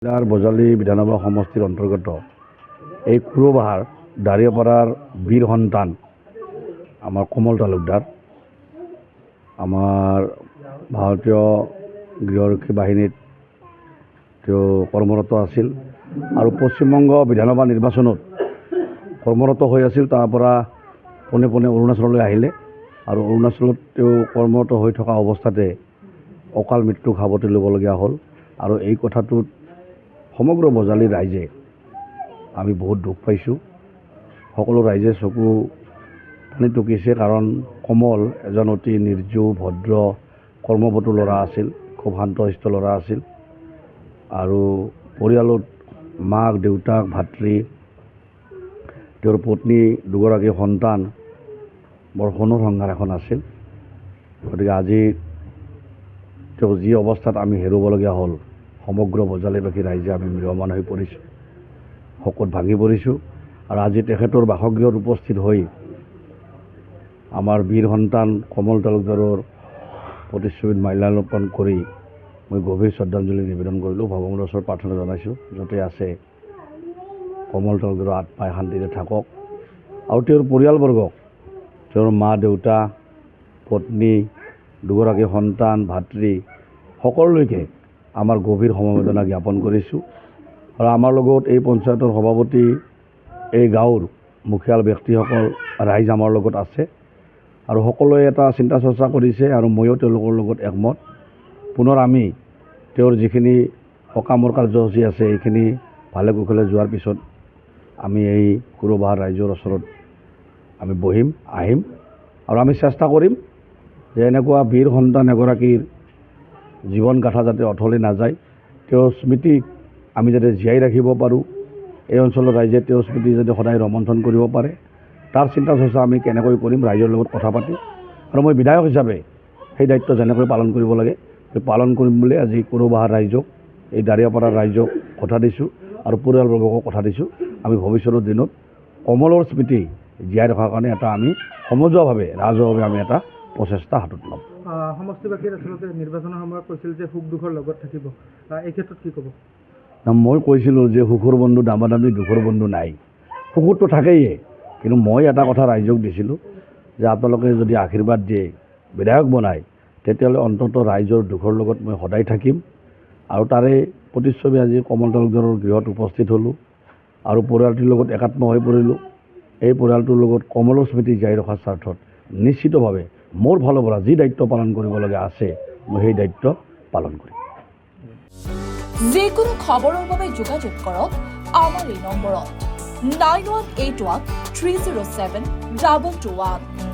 জিলাৰ বজালী বিধানসভা সমষ্টিৰ অন্তৰ্গত এই কুৰুবাহাৰ দাৰিয়াপাৰাৰ বীৰ সন্তান আমাৰ কমল তালুকদাৰ আমাৰ ভাৰতীয় গৃহৰক্ষী বাহিনীত তেওঁ কৰ্মৰত আছিল আৰু পশ্চিমবংগ বিধানসভা নিৰ্বাচনত কৰ্মৰত হৈ আছিল। তাৰ পৰা পোনে পোনে অৰুণাচললৈ আহিলে আৰু অৰুণাচলত তেওঁ কৰ্মৰত হৈ থকা অৱস্থাতে অকাল মৃত্যুক সাৱটি ল'বলগীয়া হ'ল। আৰু এই কথাটোত সমগ্ৰ বজালী ৰাইজে আমি বহুত দুখ পাইছোঁ। সকলো ৰাইজে চকু পানী টুকিছে, কাৰণ কমল এজন অতি নিৰ্জীৱ ভদ্ৰ কৰ্মপটু ল'ৰা আছিল, খুব শান্তশিষ্ট ল'ৰা আছিল। আৰু পৰিয়ালত মাক দেউতাক ভাতৃ তেওঁৰ পত্নী দুগৰাকী সন্তান বৰ সোণৰ সংসাৰ এখন আছিল। গতিকে আজি তেওঁ যি অৱস্থাত আমি হেৰুৱাবলগীয়া হ'ল, সমগ্ৰ বজালীবাসী ৰাইজে আমি ম্ৰিয়মান হৈ পৰিছোঁ, শোকত ভাঙি পৰিছোঁ। আৰু আজি তেখেতৰ বাসগৃহত উপস্থিত হৈ আমাৰ বীৰ সন্তান কমল তালুকদাৰৰ প্ৰতিচ্ছবিত মাল্যাৰ্পণ কৰি মই গভীৰ শ্ৰদ্ধাঞ্জলি নিবেদন কৰিলোঁ। ভগৱানৰ ওচৰত প্ৰাৰ্থনা জনাইছোঁ, য'তে আছে কমল তালুকদাৰৰ আত্মাই শান্তিৰে থাকক আৰু তেওঁৰ পৰিয়ালবৰ্গক, তেওঁৰ মা দেউতা পত্নী দুগৰাকী সন্তান ভাতৃ সকলোলৈকে আমাৰ গভীৰ সমবেদনা জ্ঞাপন কৰিছোঁ। আৰু আমাৰ লগত এই পঞ্চায়তৰ সভাপতি, এই গাঁৱৰ মুখীয়াল ব্যক্তিসকল ৰাইজ আমাৰ লগত আছে আৰু সকলোৱে এটা চিন্তা চৰ্চা কৰিছে আৰু ময়ো তেওঁলোকৰ লগত একমত। পুনৰ আমি তেওঁৰ যিখিনি সকামৰ কাৰ্যসূচী আছে এইখিনি ভালে কুশলে যোৱাৰ পিছত আমি এই কুৰুবাহাৰ ৰাইজৰ ওচৰত আমি আহিম আৰু আমি চেষ্টা কৰিম যে এনেকুৱা বীৰ সন্তান এগৰাকীৰ জীৱন গাথা যাতে অথলে নাযায়, তেওঁৰ স্মৃতিক আমি যাতে জীয়াই ৰাখিব পাৰোঁ, এই অঞ্চলৰ ৰাইজে তেওঁৰ স্মৃতি যাতে সদায় ৰমন্থন কৰিব পাৰে, তাৰ চিন্তা চৰ্চা আমি কেনেকৈ কৰিম ৰাইজৰ লগত কথা পাতি। আৰু মই বিধায়ক হিচাপে সেই দায়িত্ব যেনেকৈ পালন কৰিব লাগে সেই পালন কৰিম বুলি আজি কুৰুবাহাৰ ৰাইজক, এই দাৰিয়াপাৰাৰ ৰাইজক কথা দিছোঁ আৰু পৰিয়ালবৰ্গকো কথা দিছোঁ। আমি ভৱিষ্যতৰ দিনত কমলৰ স্মৃতি জীয়াই ৰখাৰ কাৰণে এটা আমি সমজুৱাভাৱে ৰাজহুৱাভাৱে আমি এটা প্ৰচেষ্টা হাতত ল'ম। সমষ্টিবাসীৰ আচলতে নিৰ্বাচনৰ সময়ত কৈছিল যে সুখ দুখৰ লগত থাকিব, এই ক্ষেত্ৰত কি ক'ব? মই কৈছিলোঁ যে সুখৰ বন্ধু দামাদামি, দুখৰ বন্ধু নাই। সুখতো থাকেই, কিন্তু মই এটা কথা ৰাইজক দিছিলোঁ যে আপোনালোকে যদি আশীৰ্বাদ দিয়ে বিধায়ক বনায়, তেতিয়াহ'লে অন্ততঃ ৰাইজৰ দুখৰ লগত মই সদায় থাকিম। আৰু তাৰে প্ৰতিচ্ছবি আজি কমল তালুকদাৰৰ গৃহত উপস্থিত হ'লোঁ আৰু পৰিয়ালটোৰ লগত একাত্ম হৈ পৰিলোঁ। এই পৰিয়ালটোৰ লগত কমলৰ স্মৃতি জীয়াই ৰখাৰ স্বাৰ্থত নিশ্চিতভাৱে মোৰ ফালৰ পৰা যি দায়িত্ব পালন কৰিবলগীয়া আছে মই সেই দায়িত্ব পালন কৰিম। যিকোনো খবৰৰ বাবে যোগাযোগ কৰক আমাৰ এই নম্বৰত 9181 307 221।